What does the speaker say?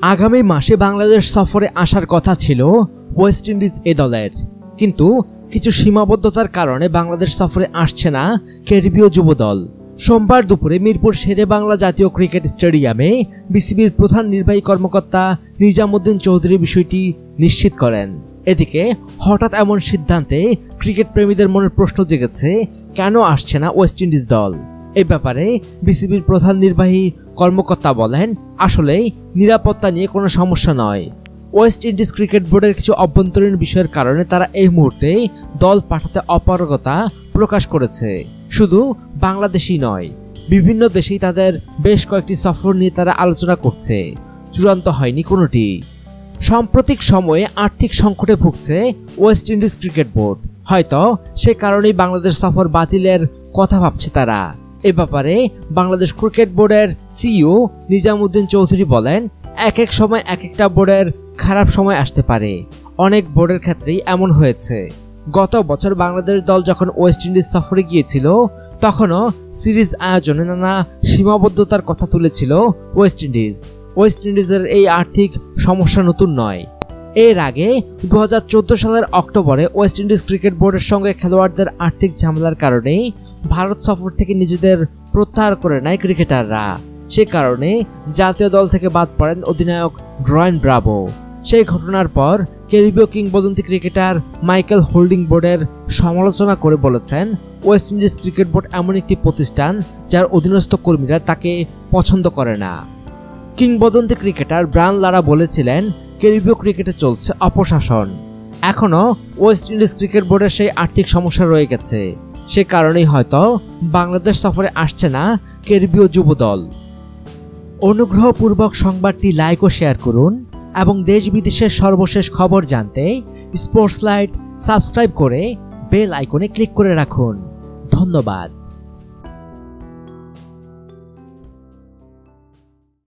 আগামী মাসে বাংলাদেশ সফরে আসার কথা ছিল ওয়েস্ট ইন্ডিজ এ দলের, কিন্তু কিছু সীমাবদ্ধতার কারণে বাংলাদেশ সফরে আসছে না ক্যারিবীয় যুব দল। সোমবার দুপুরে মিরপুর শেরে বাংলা জাতীয় ক্রিকেট স্টেডিয়ামে বিসিবির প্রধান নির্বাহী কর্মকর্তা নিজামুদ্দিন চৌধুরী বিষয়টি নিশ্চিত করেন। এদিকে হঠাৎ এমন সিদ্ধান্তে ক্রিকেট প্রেমীদের মনে প্রশ্ন জেগেছে, কেন আসছে না ওয়েস্ট ইন্ডিজ দল? এই ব্যাপারে বিসিবির প্রধান নির্বাহী কর্মকর্তা বলেন, আসলে নিরাপত্তা নিয়ে কোনো সমস্যা নয়। ওয়েস্ট ইন্ডিজ ক্রিকেট বোর্ডের কিছু অভ্যন্তরীণ বিষয়ের কারণে তারা এই মুহূর্তে দল পাঠাতে অপারগতা প্রকাশ করেছে। শুধু বাংলাদেশই নয়, বিভিন্ন দেশেই তাদের বেশ কয়েকটি সফর নিয়ে তারা আলোচনা করছে, চূড়ান্ত হয়নি কোনোটি। সাম্প্রতিক সময়ে আর্থিক সংকটে ভুগছে ওয়েস্ট ইন্ডিজ ক্রিকেট বোর্ড, হয়তো সে কারণেই বাংলাদেশ সফর বাতিলের কথা ভাবছে তারা। এ ব্যাপারে বাংলাদেশ ক্রিকেট বোর্ডের সিইও নিজামুদ্দিন চৌধুরী বলেন, এক এক সময় এক একটা বোর্ডের খারাপ সময় আসতে পারে, অনেক বোর্ডের ক্ষেত্রেই এমন হয়েছে। গত বছর বাংলাদেশ দল যখন ওয়েস্ট ইন্ডিজ সফরে গিয়েছিল, তখনও সিরিজ আয়োজনে নানা সীমাবদ্ধতার কথা তুলেছিল ওয়েস্ট ইন্ডিজ। ওয়েস্ট ইন্ডিজের এই আর্থিক সমস্যা নতুন নয়। এর আগে 2014 সালের অক্টোবরে ওয়েস্ট ইন্ডিজ ক্রিকেট বোর্ডের সঙ্গে খেলোয়াড়দের আর্থিক ঝামেলার কারণে ভারত সফর থেকে নিজেদের প্রত্যাহার করে নেয় ক্রিকেটাররা। সে কারণে জাতীয় দল থেকে বাদ পড়েন অধিনায়ক ড্রয়েন ব্রাভো। সেই ঘটনার পর ক্যারিবীয় কিংবদন্তি ক্রিকেটার মাইকেল হোল্ডিং বোর্ডের সমালোচনা করে বলেছেন, ওয়েস্ট ইন্ডিজ ক্রিকেট বোর্ড এমন একটি প্রতিষ্ঠান যার অধীনস্থ কর্মীরা তাকে পছন্দ করে না। কিংবদন্তি ক্রিকেটার ব্রায়ান লারা বলেছিলেন, ক্যারিবীয় ক্রিকেটে চলছে অপশাসন। এখনও ওয়েস্ট ইন্ডিজ ক্রিকেট বোর্ডের সেই আর্থিক সমস্যা রয়ে গেছে, সে কারণেই হয়তো বাংলাদেশ সফরে আসছে না ক্যারিবীয় যুব দল। অনুগ্রহপূর্বক সংবাদটি লাইক ও শেয়ার করুন এবং দেশ বিদেশের সর্বশেষ খবর জানতে স্পোর্টস লাইট সাবস্ক্রাইব করে বেল আইকনে ক্লিক করে রাখুন। ধন্যবাদ।